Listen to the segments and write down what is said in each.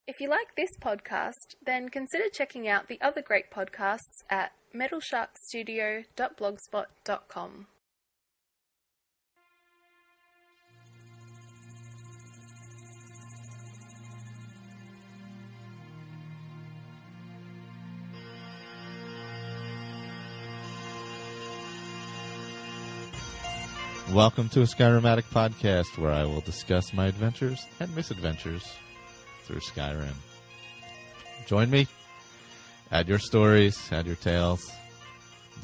If you like this podcast, then consider checking out the other great podcasts at metalsharkstudio.blogspot.com. Welcome to a Skyrim Addict podcast, where I will discuss my adventures and misadventures through Skyrim. Join me. Add your stories. Add your tales.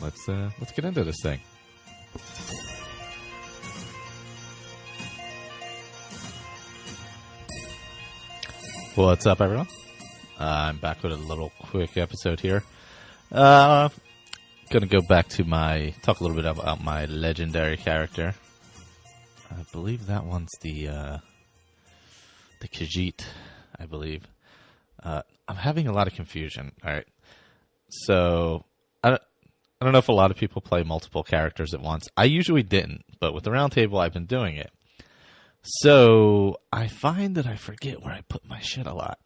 Let's get into this thing. What's up, everyone? I'm back with a little quick episode here. Going to go back to talk a little bit about my legendary character. I believe that one's the Khajiit, I believe. I'm having a lot of confusion. All right, so I don't know if a lot of people play multiple characters at once. I usually didn't, but with the round table, I've been doing it. So I find that I forget where I put my shit a lot.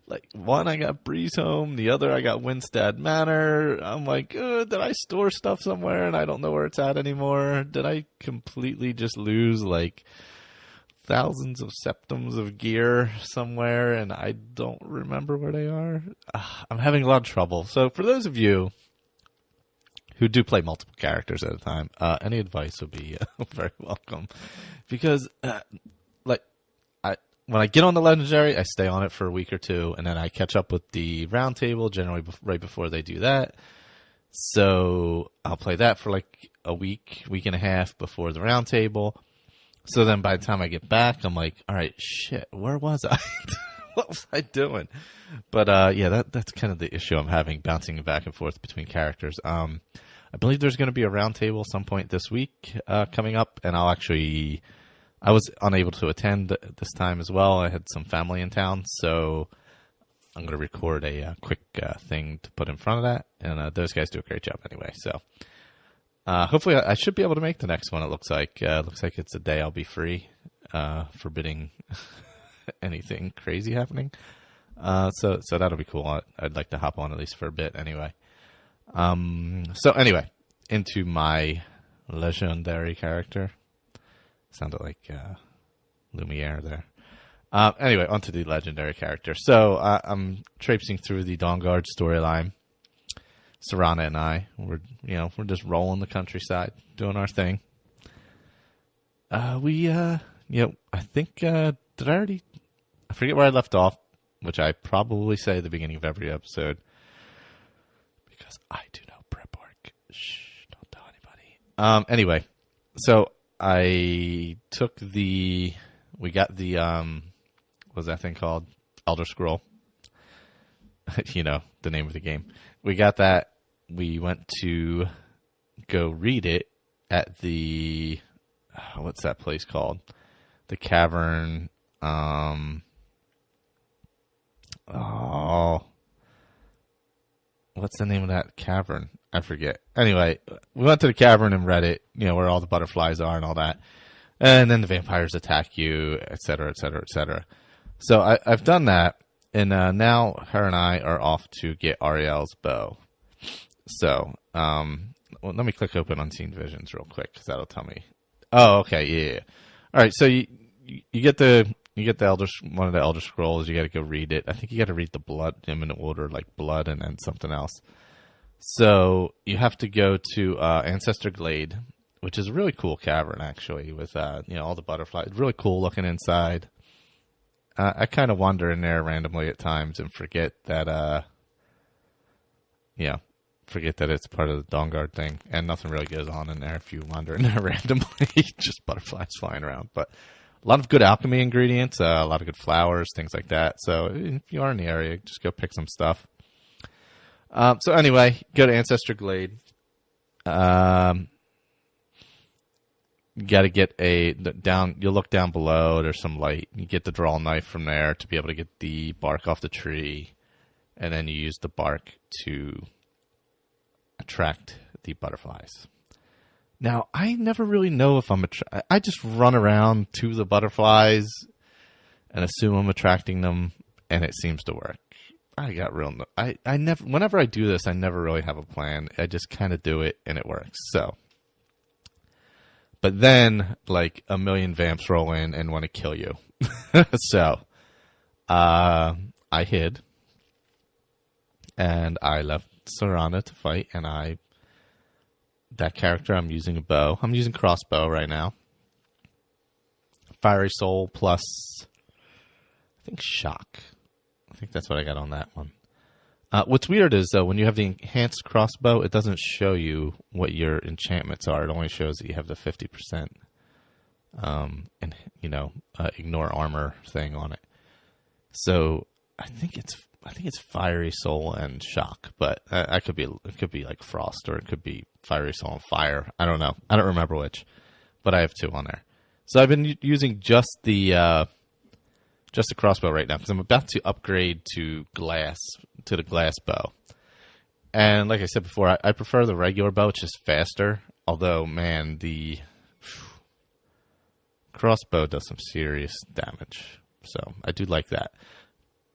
Like, one, I got Breeze Home. The other, I got Winstead Manor. I'm like, did I store stuff somewhere and I don't know where it's at anymore? Did I completely just lose, like, thousands of septums of gear somewhere and I don't remember where they are? I'm having a lot of trouble. So for those of you who do play multiple characters at a time, any advice would be very welcome. Because, when I get on the Legendary, I stay on it for a week or two, and then I catch up with the round table, generally right before they do that. So I'll play that for like a week and a half before the round table. So then by the time I get back, I'm like, all right, shit, where was I? What was I doing? But that's kind of the issue I'm having, bouncing back and forth between characters. I believe there's going to be a round table some point this week coming up, and I was unable to attend this time as well. I had some family in town, so I'm going to record a quick thing to put in front of that, and those guys do a great job anyway. So hopefully I should be able to make the next one, it looks like. Looks like it's a day I'll be free, forbidding anything crazy happening. So that'll be cool. I'd like to hop on at least for a bit anyway. So anyway, into my legendary character. Sounded like Lumiere there. Anyway, onto the legendary character. So I'm traipsing through the Dawnguard storyline. Serana and I, we're just rolling the countryside, doing our thing. I think I forget where I left off, which I probably say at the beginning of every episode, because I do no prep work. Shh, don't tell anybody. Anyway, so I took we got the, what's that thing called? Elder Scroll. The name of the game. We got that. We went to go read it at the, what's that place called? The Cavern, what's the name of that cavern? I forget. Anyway, we went to the cavern and read it, where all the butterflies are and all that. And then the vampires attack you, et cetera, et cetera, et cetera. So I've done that, and now her and I are off to get Ariel's bow. So, let me click open Unseen Visions real quick, because that'll tell me. Oh, okay, yeah. All right, so you get one of the Elder Scrolls. You got to go read it. I think you got to read the blood in order, like blood and then something else. So you have to go to Ancestor Glade, which is a really cool cavern, actually, with all the butterflies. Really cool looking inside. I kind of wander in there randomly at times and forget that it's part of the Dawnguard thing, and nothing really goes on in there if you wander in there randomly. Just butterflies flying around, but a lot of good alchemy ingredients, a lot of good flowers, things like that. So if you are in the area, just go pick some stuff. So anyway, go to Ancestor Glade. You got to get you'll look down below, there's some light. You get the draw knife from there to be able to get the bark off the tree, and then you use the bark to attract the butterflies. Now, I never really know if I just run around to the butterflies and assume I'm attracting them, and it seems to work. I never, whenever I do this, I never really have a plan. I just kind of do it, and it works. So, but then, like, a million vamps roll in and want to kill you. So, I hid, and I left Serana to fight, and that character, I'm using a bow. I'm using crossbow right now. Fiery Soul plus, I think, Shock. I think that's what I got on that one. What's weird is, though, when you have the enhanced crossbow, it doesn't show you what your enchantments are. It only shows that you have the 50%, ignore armor thing on it. So I think it's Fiery Soul and Shock, but it could be like Frost, or it could be Fiery Soul and Fire. I don't know. I don't remember which, but I have 2 on there. So I've been using just the crossbow right now because I'm about to upgrade to the glass bow. And like I said before, I prefer the regular bow. It's just faster. Although, man, the crossbow does some serious damage. So I do like that.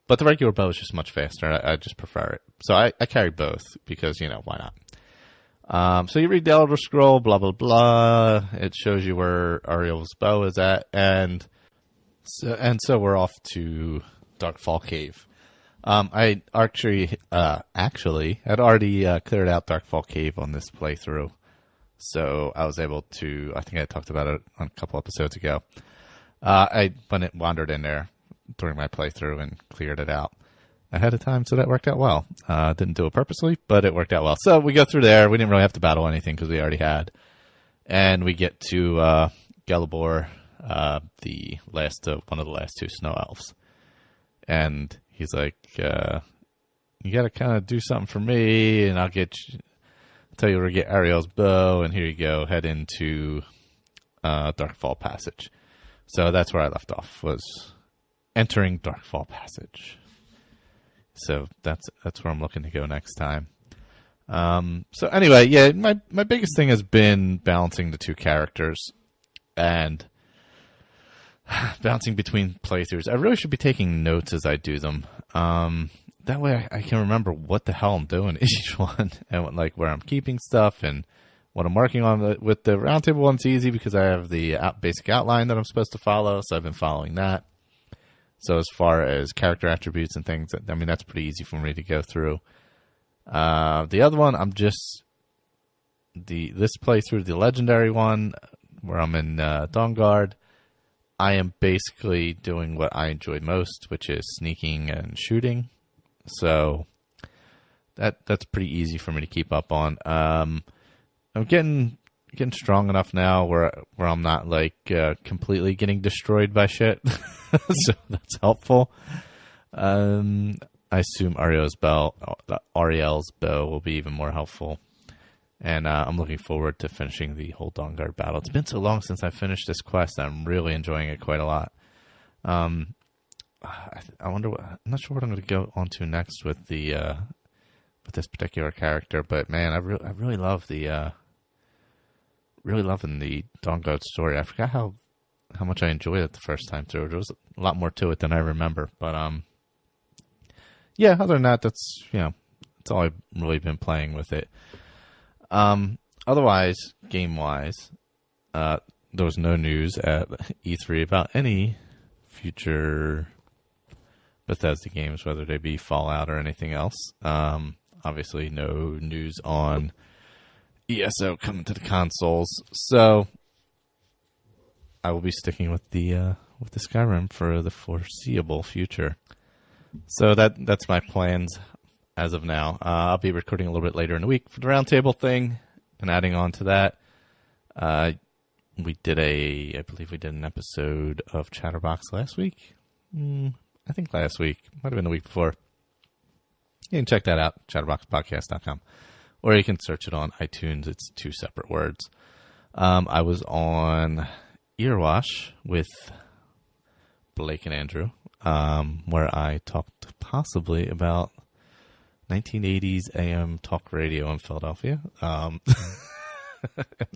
But the regular bow is just much faster. I just prefer it. So I carry both because, why not? So you read the Elder Scroll, blah, blah, blah. It shows you where Ariel's bow is at. And so we're off to Darkfall Cave. I actually had already cleared out Darkfall Cave on this playthrough. So I was able to, I think I talked about it on a couple episodes ago. I wandered in there during my playthrough and cleared it out ahead of time, so that worked out well. Didn't do it purposely, but it worked out well. So we go through there. We didn't really have to battle anything because we already had. And we get to Gelibor, the last of one of the last 2 snow elves. And he's like, you got to kind of do something for me, and I'll tell you where to get Ariel's bow, and here you go, head into Darkfall Passage. So that's where I left off, was entering Darkfall Passage. So that's where I'm looking to go next time. So anyway, yeah, my biggest thing has been balancing the 2 characters and bouncing between playthroughs. I really should be taking notes as I do them. That way I can remember what the hell I'm doing in each one, and like where I'm keeping stuff and what I'm working on. With the roundtable one, it's easy because I have the basic outline that I'm supposed to follow, so I've been following that. So as far as character attributes and things, I mean, that's pretty easy for me to go through. The other one, I'm just this playthrough, the legendary one, where I'm in Dawnguard. I am basically doing what I enjoy most, which is sneaking and shooting. So that's pretty easy for me to keep up on. I'm getting strong enough now where I'm not like completely getting destroyed by shit. So that's helpful. I assume Ariel's bow will be even more helpful. And I'm looking forward to finishing the whole Dawnguard battle. It's been so long since I finished this quest. I'm really enjoying it quite a lot. I wonder I'm not sure what I'm going to go on to next with with this particular character, but man, I really love really loving the Dawnguard story. I forgot how much I enjoyed it the first time through. There was a lot more to it than I remember, but yeah. Other than that, that's all I've really been playing with it. Otherwise, game-wise, there was no news at E3 about any future Bethesda games, whether they be Fallout or anything else. Obviously, no news on ESO coming to the consoles, so I will be sticking with the Skyrim for the foreseeable future. So that's my plans as of now. I'll be recording a little bit later in the week for the roundtable thing, and adding on to that, I believe we did an episode of Chatterbox last week. I think last week. Might have been the week before. You can check that out, chatterboxpodcast.com. Or you can search it on iTunes. It's 2 separate words. I was on Earwash with Blake and Andrew, where I talked possibly about 1980s AM talk radio in Philadelphia.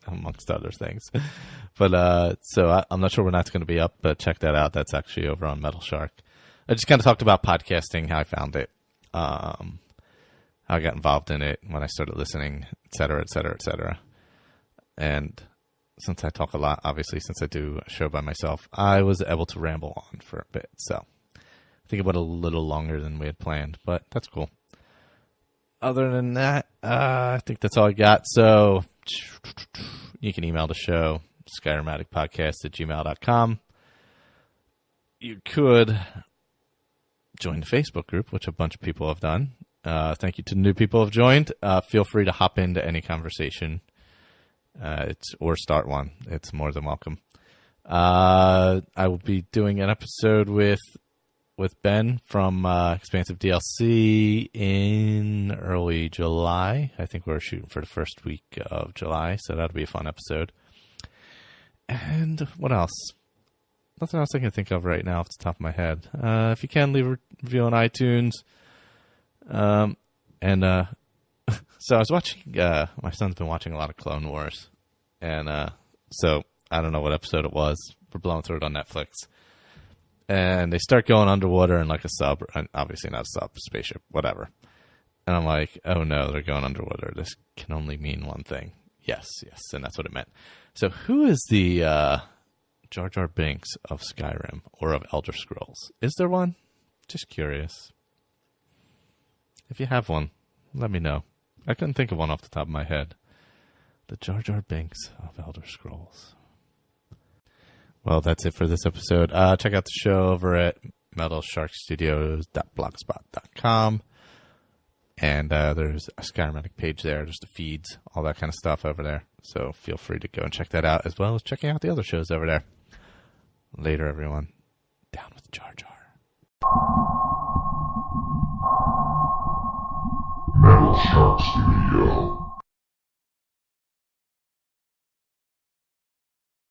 amongst other things. But so I'm not sure when that's going to be up, but check that out. That's actually over on Metal Shark. I just kind of talked about podcasting, how I found it, how I got involved in it, when I started listening, et cetera, et cetera, et cetera. And since I talk a lot, obviously, since I do a show by myself, I was able to ramble on for a bit. So I think it went a little longer than we had planned, but that's cool. Other than that, I think that's all I got. So you can email the show, SkyrimAddictPodcast@gmail.com. You could join the Facebook group, which a bunch of people have done. Thank you to new people who have joined. Feel free to hop into any conversation. Or start one. It's more than welcome. I will be doing an episode with Ben from Expansive DLC in early July. I think we're shooting for the first week of July, so that'll be a fun episode. And what else? Nothing else I can think of right now off the top of my head. If you can, leave a review on iTunes. So I was watching, my son's been watching a lot of Clone Wars. And so I don't know what episode it was. We're blowing through it on Netflix. And they start going underwater in like a sub, obviously not a sub, spaceship, whatever. And I'm like, oh no, they're going underwater. This can only mean one thing. Yes, and that's what it meant. So who is the Jar Jar Binks of Skyrim or of Elder Scrolls? Is there one? Just curious. If you have one, let me know. I couldn't think of one off the top of my head. The Jar Jar Binks of Elder Scrolls. Well, that's it for this episode. Check out the show over at metalsharkstudios.blogspot.com. And there's a Skyrim Addict page there. There's the feeds, all that kind of stuff over there. So feel free to go and check that out, as well as checking out the other shows over there. Later, everyone. Down with Jar Jar. Metal Shark Studio.